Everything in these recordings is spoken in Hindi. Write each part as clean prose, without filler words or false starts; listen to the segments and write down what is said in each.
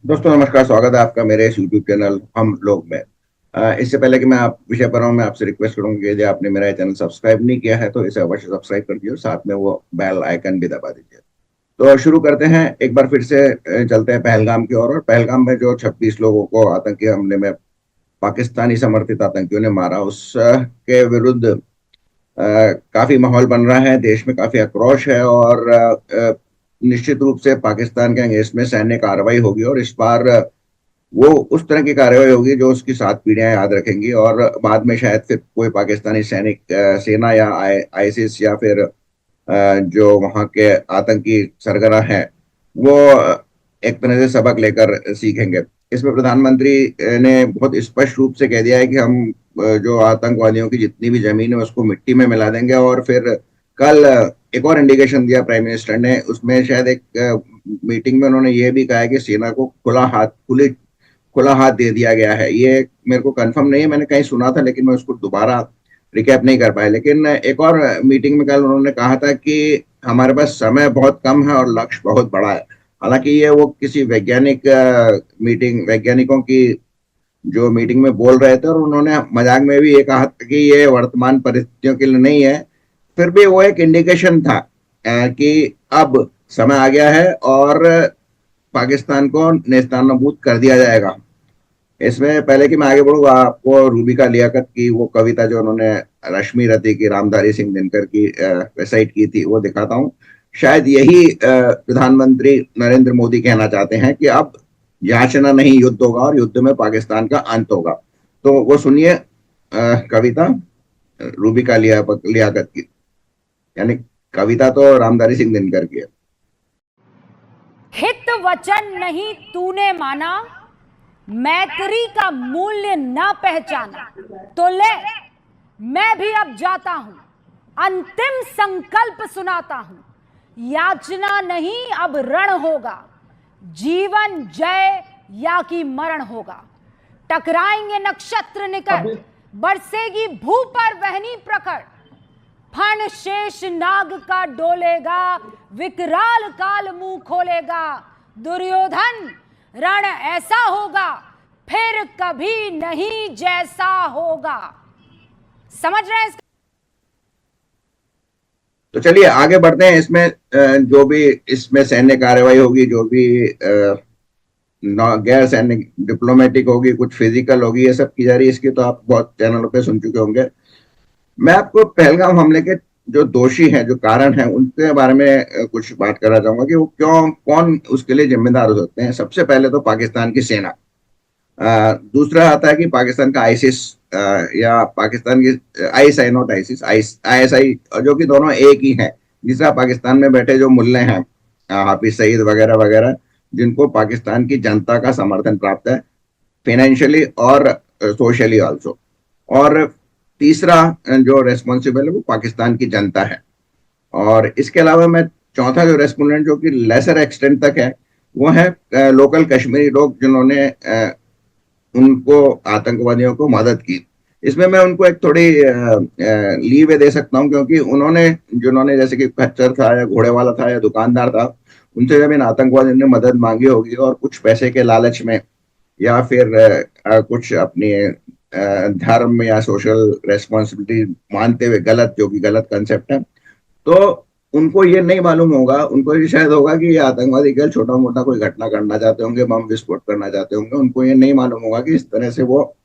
दोस्तों नमस्कार। स्वागत है आपका मेरे इस यूट्यूब चैनल हम लोग में। इससे पहले कि मैं आप विषय पर आऊं, मैं आपसे रिक्वेस्ट करूंगा कि यदि आपने मेरा चैनल सब्सक्राइब नहीं किया है तो इसे अवश्य सब्सक्राइब कर दीजिए और साथ में वो बेल आइकन भी दबा दीजिए। तो शुरू करते हैं एक बार फिर से। चलते हैं पहलगाम की ओर। और पहलगाम में जो 26 लोगों को आतंकी हमले में पाकिस्तानी समर्थित आतंकियों ने मारा, उस के विरुद्ध काफी माहौल बन रहा है, देश में काफी आक्रोश है। और निश्चित रूप से पाकिस्तान के इसमें सैन्य कार्रवाई होगी और इस बार वो उस तरह की कार्रवाई होगी जो उसकी 7 पीढ़ियां याद रखेंगी। और बाद में शायद फिर कोई पाकिस्तानी सैनिक सेना या आईसिस या फिर जो वहां के आतंकी सरगना है वो एक तरह से सबक लेकर सीखेंगे। इसमें प्रधानमंत्री ने बहुत स्पष्ट रूप से कह दिया है कि हम जो आतंकवादियों की जितनी भी जमीन है उसको मिट्टी में मिला देंगे। और फिर कल एक और इंडिकेशन दिया प्राइम मिनिस्टर ने, उसमें शायद एक मीटिंग में उन्होंने ये भी कहा है कि सेना को खुला हाथ दे दिया गया है। ये मेरे को कंफर्म नहीं है, मैंने कहीं सुना था लेकिन मैं उसको दोबारा रिकैप नहीं कर पाया। लेकिन एक और मीटिंग में कल उन्होंने कहा था कि हमारे पास समय बहुत कम है और लक्ष्य बहुत बड़ा है। हालांकि ये वो किसी वैज्ञानिकों की जो मीटिंग में बोल रहे थे, और उन्होंने मजाक में भी ये कहा था कि ये वर्तमान परिस्थितियों के लिए नहीं है। फिर भी वो एक इंडिकेशन था कि अब समय आ गया है और पाकिस्तान को नेस्तनाबूद कर दिया जाएगा। इसमें पहले कि मैं आगे बढ़ूँ, आपको रूबी का लियाकत की वो कविता जो उन्होंने रश्मि रति की, रामधारी सिंह दिनकर की रिसाइट की थी, वो दिखाता हूँ। शायद यही प्रधानमंत्री नरेंद्र मोदी कहना चाहते हैं कि अब याचना नहीं, युद्ध होगा और युद्ध में पाकिस्तान का अंत होगा। तो वो सुनिए कविता रूबी का लियाकत की। यानी कविता तो रामधारी सिंह दिनकर की है। हित वचन नहीं तूने माना, मैत्री का मूल्य ना पहचाना, तो ले मैं भी अब जाता हूं, अंतिम संकल्प सुनाता हूं। याचना नहीं अब रण होगा, जीवन जय या कि मरण होगा। टकराएंगे नक्षत्र निकट, बरसेगी भू पर वहनी प्रखर। फण शेष नाग का डोलेगा, विकराल काल मुंह खोलेगा। दुर्योधन रण ऐसा होगा, फिर कभी नहीं जैसा होगा। समझ रहे हैं? तो चलिए आगे बढ़ते हैं। इसमें जो भी इसमें सैन्य कार्रवाई होगी, जो भी गैर सैन्य डिप्लोमेटिक होगी, कुछ फिजिकल होगी, ये सब की जा रही है। इसकी तो आप बहुत चैनलों पे सुन चुके होंगे। मैं आपको पहलगाम हमले के जो दोषी हैं, जो कारण हैं, उनके बारे में कुछ बात करना चाहूंगा कि वो क्यों, कौन उसके लिए जिम्मेदार हो सकते हैं। सबसे पहले तो पाकिस्तान की सेना। दूसरा आता है कि पाकिस्तान का आईसिस या पाकिस्तान की आईएसआई, नॉट आईसिस, आईएसआई, जो कि दोनों एक ही हैं। तीसरा पाकिस्तान में बैठे जो मुल्ले हैं, हाफिज सईद वगैरह वगैरह, जिनको पाकिस्तान की जनता का समर्थन प्राप्त है, फाइनेंशियली और सोशली ऑल्सो। और तीसरा जो रेस्पॉन्सिबल है वो पाकिस्तान की जनता है। और इसके अलावा मैं चौथा जो रेस्पोंडेंट, जो कि लेसर एक्सटेंट तक है, वो है लोकल कश्मीरी लोग, जिन्होंने उनको आतंकवादियों को मदद की। इसमें मैं उनको एक थोड़ी लीव दे सकता हूँ, क्योंकि उन्होंने, जिन्होंने, जैसे कि खच्चर था या घोड़े वाला था या दुकानदार था, उनसे जब इन आतंकवादियों ने मदद मांगी होगी और कुछ पैसे के लालच में या फिर कुछ अपनी धर्म या सोशल रेस्पॉन्सिबिलिटी मानते हुए, गलत, जो कि गलत कंसेप्ट है, तो उनको ये नहीं मालूम होगा, उनको ये शायद होगा कि ये आतंकवादी केवल छोटा मोटा कोई घटना करना चाहते होंगे, बम विस्फोट करना चाहते होंगे। उनको ये नहीं मालूम होगा कि इस तरह से वो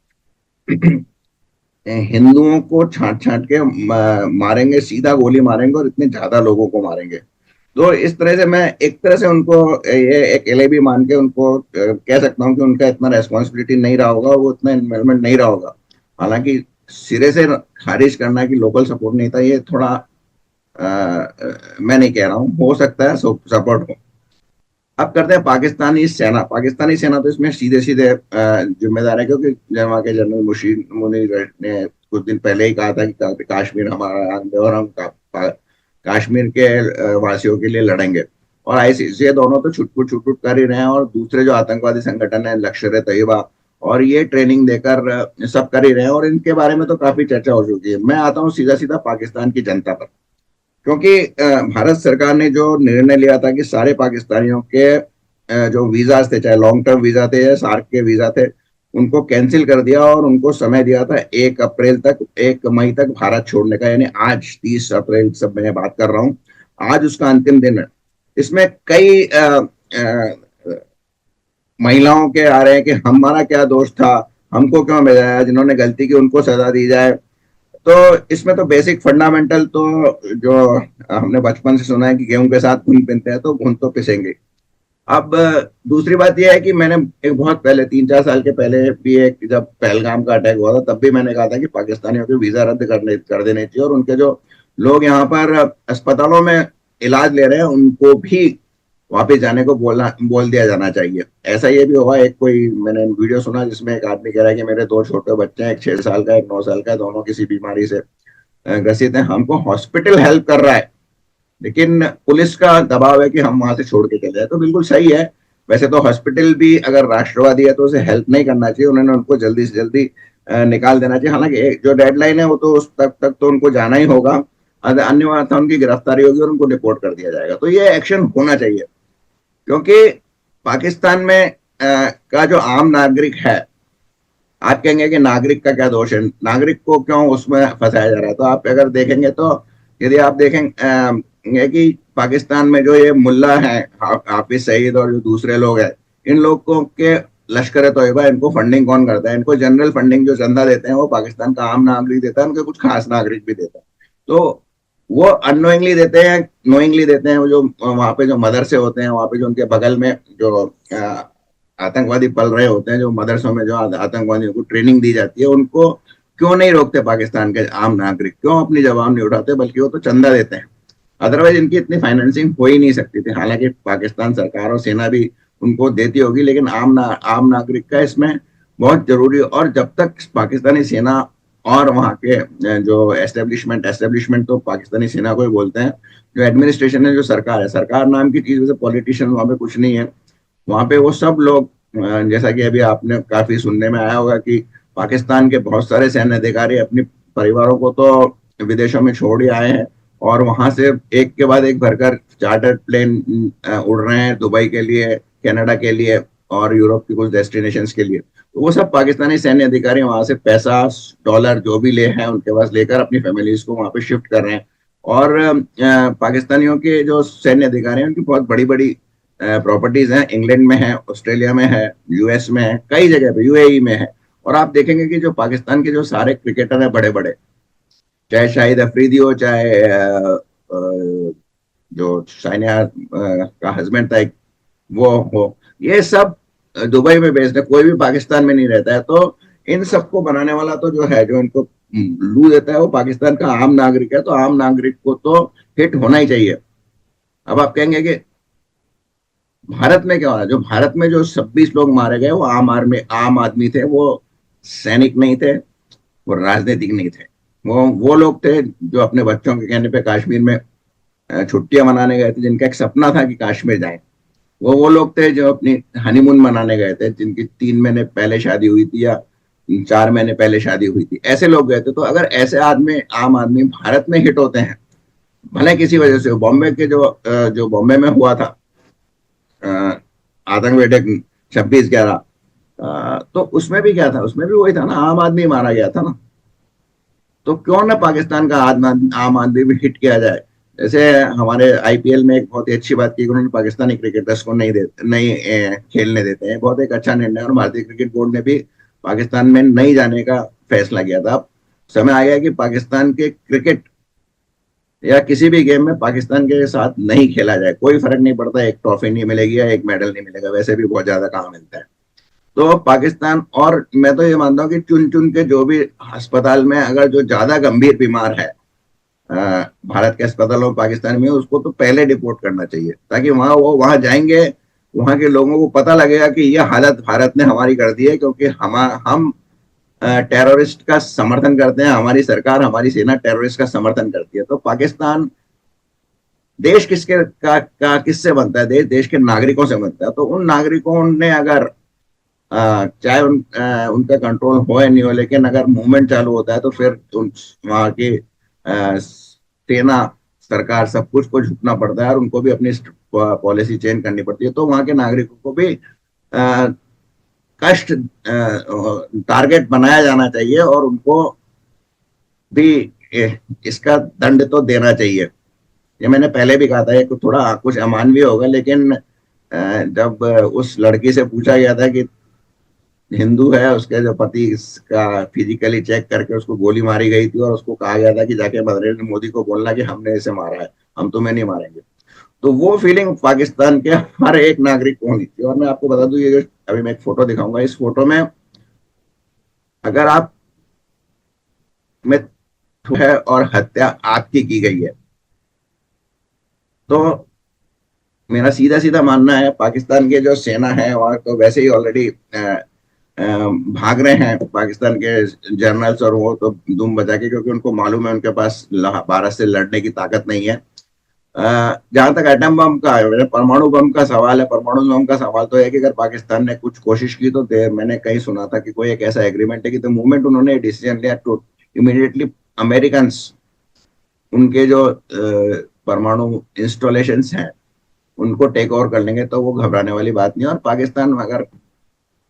हिंदुओं को छांट छांट के मारेंगे, सीधा गोली मारेंगे और इतने ज्यादा लोगों को मारेंगे। तो इस तरह से मैं एक तरह से उनको ये एक एलएबी मान के उनको कह सकता हूँ कि उनका इतना रेस्पॉन्सिबिलिटी नहीं रहा होगा, वो इतना इन्वॉल्वमेंट नहीं रहा होगा। हालांकि सिरे से खारिज करना कि लोकल सपोर्ट नहीं था, ये थोड़ा मैं नहीं कह रहा हूँ, हो सकता है सपोर्ट हो। अब करते हैं पाकिस्तानी सेना। पाकिस्तानी सेना तो इसमें सीधे सीधे जिम्मेदार है, क्योंकि जमा के जनरल मुशीर मुनीर ने कुछ दिन पहले ही कहा था कि कश्मीर हमारा अंग है और हम कश्मीर के वासियों के लिए लड़ेंगे। और आईसीस, ये दोनों तो छुटपुट छुटपुट कर ही रहे हैं। और दूसरे जो आतंकवादी संगठन है लश्कर ए तैयबा, और ये ट्रेनिंग देकर सब कर ही रहे हैं, और इनके बारे में तो काफी चर्चा हो चुकी है। मैं आता हूँ सीधा सीधा पाकिस्तान की जनता पर, क्योंकि भारत सरकार ने जो निर्णय लिया था कि सारे पाकिस्तानियों के जो वीजाज थे, चाहे लॉन्ग टर्म वीजा थे या सार्क के वीजा थे, उनको कैंसिल कर दिया और उनको समय दिया था 1 अप्रैल तक, 1 मई तक भारत छोड़ने का। यानी आज 30 अप्रैल सब मैं बात कर रहा हूँ, आज उसका अंतिम दिन है। इसमें कई महिलाओं के आ रहे हैं कि हमारा क्या दोष था, हमको क्यों भेजा, जिन्होंने गलती की उनको सजा दी जाए। तो इसमें तो बेसिक फंडामेंटल तो जो हमने बचपन से सुना है कि गेहूं के साथ घुन पिनते हैं, तो घुन तो पिसेंगे। अब दूसरी बात यह है कि मैंने एक बहुत पहले 3-4 साल के पहले भी, एक जब पहलगाम का अटैक हुआ था, तब भी मैंने कहा था कि पाकिस्तानियों के वीजा रद्द कर देने चाहिए, और उनके जो लोग यहाँ पर अस्पतालों में इलाज ले रहे हैं उनको भी वापस जाने को बोल दिया जाना चाहिए। ऐसा ये भी हुआ, एक कोई मैंने वीडियो सुना जिसमें एक आदमी कह रहा है कि मेरे 2 छोटे बच्चे हैं, एक 6 साल का, एक 9 साल का, दोनों किसी बीमारी से ग्रसित हैं, हमको हॉस्पिटल हेल्प कर रहा है, लेकिन पुलिस का दबाव है कि हम वहां से छोड़ के चले जाए। तो बिल्कुल सही है। वैसे तो हॉस्पिटल भी अगर राष्ट्रवादी है तो उसे हेल्प नहीं करना चाहिए, उन्होंने उनको जल्दी से जल्दी निकाल देना चाहिए। हालांकि जो डेडलाइन है वो तो उस तक तो उनको जाना ही होगा, अन्य बात था उनकी गिरफ्तारी होगी और उनको डिपोर्ट कर दिया जाएगा। तो ये एक्शन होना चाहिए, क्योंकि पाकिस्तान में का जो आम नागरिक है, आप कहेंगे कि नागरिक का क्या दोष है, नागरिक को क्यों उसमें फंसाया जा रहा है। तो आप अगर देखेंगे तो, यदि आप देखेंगे कि पाकिस्तान में जो ये मुल्ला है, हाफिज सईद और जो दूसरे लोग हैं, इन लोगों के लश्कर तोयबा, इनको फंडिंग कौन करता है? इनको जनरल फंडिंग जो चंदा देते हैं वो पाकिस्तान का आम नागरिक देता है, उनके कुछ खास नागरिक भी देता है। तो वो अनोइंगली देते हैं, नोइंगली देते हैं। वो जो वहां पे जो मदरसे होते हैं, वहां पे जो उनके बगल में जो आतंकवादी पल रहे होते हैं, जो मदरसों में जो आतंकवादियों को ट्रेनिंग दी जाती है, उनको क्यों नहीं रोकते पाकिस्तान के आम नागरिक? क्यों अपनी जवाब नहीं उठाते, बल्कि वो तो चंदा देते हैं। अदरवाइज इनकी इतनी फाइनेंसिंग हो ही नहीं सकती थी। हालांकि पाकिस्तान सरकार और सेना भी उनको देती होगी, लेकिन आम नागरिक का इसमें बहुत जरूरी। और जब तक पाकिस्तानी सेना और वहाँ के जो एस्टेब्लिशमेंट तो पाकिस्तानी सेना को ही बोलते हैं, जो एडमिनिस्ट्रेशन है, जो सरकार है, सरकार नाम की चीज, जैसे पॉलिटिशियन वहाँ पे कुछ नहीं है। वहां पे वो सब लोग, जैसा कि अभी आपने काफी सुनने में आया होगा कि पाकिस्तान के बहुत सारे सैन्य अधिकारी अपने परिवारों को तो विदेशों में छोड़ ही आए हैं, और वहां से एक के बाद एक भरकर चार्टर्ड प्लेन उड़ रहे हैं दुबई के लिए, कनाडा के लिए और यूरोप की कुछ डेस्टिनेशंस के लिए। तो वो सब पाकिस्तानी सैन्य अधिकारी वहां से पैसा, डॉलर जो भी ले हैं उनके पास लेकर अपनी फैमिलीज को वहां पे शिफ्ट कर रहे हैं। और पाकिस्तानियों के जो सैन्य अधिकारी हैं उनकी बहुत बड़ी बड़ी प्रॉपर्टीज हैं, इंग्लैंड में है, ऑस्ट्रेलिया में है, यूएस में है, कई जगह पे, यूएई में है। और आप देखेंगे कि जो पाकिस्तान के जो सारे क्रिकेटर हैं बड़े बड़े, चाहे शाहिद अफरीदी हो, चाहे जो सानिया का हस्बैंड था वो हो, ये सब दुबई में बेस्ड है, कोई भी पाकिस्तान में नहीं रहता है। तो इन सबको बनाने वाला तो जो है, जो इनको लू देता है, वो पाकिस्तान का आम नागरिक है। तो आम नागरिक को तो हिट होना ही चाहिए। अब आप कहेंगे कि भारत में क्या हो रहा है? जो भारत में जो 26 लोग मारे गए वो आम आदमी थे, वो सैनिक नहीं थे, वो राजनीतिक नहीं थे। वो लोग थे जो अपने बच्चों के कहने पे कश्मीर में छुट्टियां मनाने गए थे, जिनका एक सपना था कि कश्मीर जाएं। वो लोग थे जो अपनी हनीमून मनाने गए थे, जिनकी 3 महीने पहले शादी हुई थी या 4 महीने पहले शादी हुई थी, ऐसे लोग गए थे। तो अगर ऐसे आम आदमी भारत में हिट होते हैं, भले किसी वजह से, बॉम्बे के जो बॉम्बे में हुआ था आतंकवादी अटैक 26/11, तो उसमें भी क्या था? उसमें भी वही था ना, आम आदमी मारा गया था ना। तो क्यों ना पाकिस्तान का आम आदमी भी हिट किया जाए? जैसे हमारे आईपीएल में एक बहुत ही अच्छी बात की, उन्होंने पाकिस्तानी क्रिकेटर्स को नहीं खेलने देते हैं, बहुत एक अच्छा निर्णय। और भारतीय क्रिकेट बोर्ड ने भी पाकिस्तान में नहीं जाने का फैसला किया था। अब समय आ गया कि पाकिस्तान के क्रिकेट या किसी भी गेम में पाकिस्तान के साथ नहीं खेला जाए। कोई फर्क नहीं पड़ता, एक ट्रॉफी नहीं मिलेगी या एक मेडल नहीं मिलेगा, वैसे भी बहुत ज्यादा काम मिलता है। तो पाकिस्तान, और मैं तो ये मानता हूँ कि चुन चुन के जो भी अस्पताल में अगर जो ज्यादा गंभीर बीमार है भारत के अस्पतालों में पाकिस्तान में, उसको तो पहले डिपोर्ट करना चाहिए, ताकि वहां जाएंगे, वहां के लोगों को पता लगेगा कि यह हालत भारत ने हमारी कर दी है, क्योंकि हम टेररिस्ट का समर्थन करते हैं, हमारी सरकार, हमारी सेना टेररिस्ट का समर्थन करती है। तो पाकिस्तान देश किससे बनता है? देश के नागरिकों से बनता है। तो उन नागरिकों ने अगर चाहे उनका कंट्रोल हो या नहीं हो, लेकिन अगर मूवमेंट चालू होता है तो फिर वहां की सेना सरकार सब कुछ को झुकना पड़ता है और उनको भी अपनी पॉलिसी चेंज करनी पड़ती है, तो वहां के नागरिकों को भी कष्ट टारगेट बनाया जाना चाहिए और उनको भी इसका दंड तो देना चाहिए। ये मैंने पहले भी कहा था, ये थोड़ा कुछ अमानवीय होगा, लेकिन जब उस लड़की से पूछा गया था कि हिंदू है, उसके जो पति का फिजिकली चेक करके उसको गोली मारी गई थी और उसको कहा गया था कि जाके नरेंद्र मोदी को बोलना कि हमने इसे मारा है, हम तुम्हें नहीं मारेंगे, तो वो फीलिंग पाकिस्तान के हर एक नागरिक को होनी थी। और मैं आपको बता दूं, ये जो अभी मैं एक फोटो दिखाऊंगा, इस फोटो में अगर आप में है और हत्या आपकी की गई है, तो मेरा सीधा सीधा मानना है पाकिस्तान के जो सेना है वहां तो वैसे ही ऑलरेडी भाग रहे हैं पाकिस्तान के जनरल्स, और वो तो दुम बजा के, क्योंकि उनको मालूम है उनके पास भारत से लड़ने की ताकत नहीं है। जहां तक एटम बम का है, परमाणु बम का सवाल है, परमाणु बम का सवाल तो है कि अगर पाकिस्तान ने कुछ कोशिश की तो मैंने कहीं सुना था कि कोई एक ऐसा एग्रीमेंट है कि द मूवमेंट उन्होंने डिसीजन लिया टू इमीडिएटली अमेरिकन उनके जो परमाणु इंस्टॉलेशन हैं उनको टेक ओवर कर लेंगे, तो वो घबराने वाली बात नहीं है। और पाकिस्तान अगर,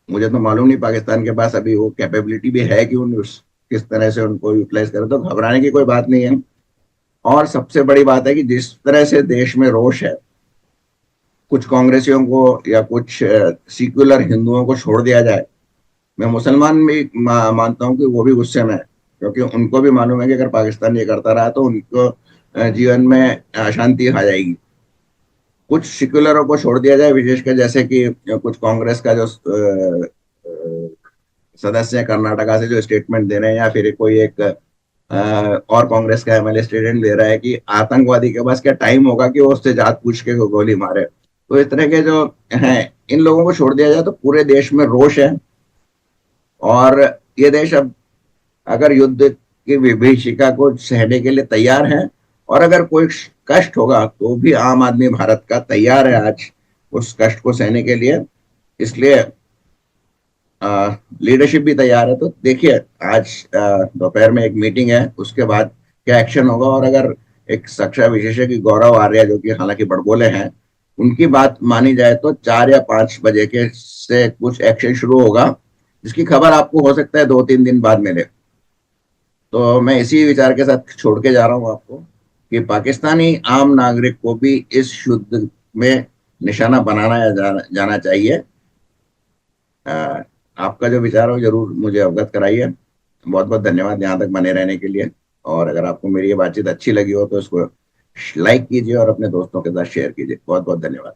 मुझे तो मालूम नहीं पाकिस्तान के पास अभी वो कैपेबिलिटी भी है कि किस तरह से उनको यूटिलाइज करे, तो घबराने की कोई बात नहीं है। और सबसे बड़ी बात है कि जिस तरह से देश में रोष है, कुछ कांग्रेसियों को या कुछ सेक्युलर हिंदुओं को छोड़ दिया जाए, मैं मुसलमान भी मानता हूं कि वो भी गुस्से में है, क्योंकि उनको भी मालूम है कि अगर पाकिस्तान ये करता रहा तो उनको जीवन में अशांति आ जाएगी। कुछ सेक्युलरों को छोड़ दिया जाए, विशेषकर जैसे कि कुछ कांग्रेस का जो सदस्य है कर्नाटका से जो स्टेटमेंट दे रहे हैं, या फिर कोई एक और कांग्रेस का एमएलए स्टेटमेंट दे रहा है कि आतंकवादी के पास क्या टाइम होगा कि वो उससे जात पूछ के गोली मारे, तो इस तरह के जो हैं इन लोगों को छोड़ दिया जाए तो पूरे देश में रोष है। और ये देश अब अगर युद्ध की विभीषिका को सहने के लिए तैयार है, और अगर कोई कष्ट होगा तो भी आम आदमी भारत का तैयार है आज उस कष्ट को सहने के लिए। इसलिए लीडरशिप भी तैयार है। तो देखिए, आज दोपहर में एक मीटिंग है, उसके बाद क्या एक्शन होगा। और अगर एक शिक्षा विशेषज्ञ गौरव आर्य, जो कि हालांकि बड़बोले हैं, उनकी बात मानी जाए तो 4 या 5 बजे के से कुछ एक्शन शुरू होगा, जिसकी खबर आपको हो सकता है 2-3 दिन बाद मिले। तो मैं इसी विचार के साथ छोड़ के जा रहा हूं आपको कि पाकिस्तानी आम नागरिक को भी इस युद्ध में निशाना बनाना जाना चाहिए। आपका जो विचार हो जरूर मुझे अवगत कराइए। बहुत बहुत धन्यवाद यहाँ तक बने रहने के लिए। और अगर आपको मेरी ये बातचीत अच्छी लगी हो तो इसको लाइक कीजिए और अपने दोस्तों के साथ शेयर कीजिए। बहुत बहुत धन्यवाद।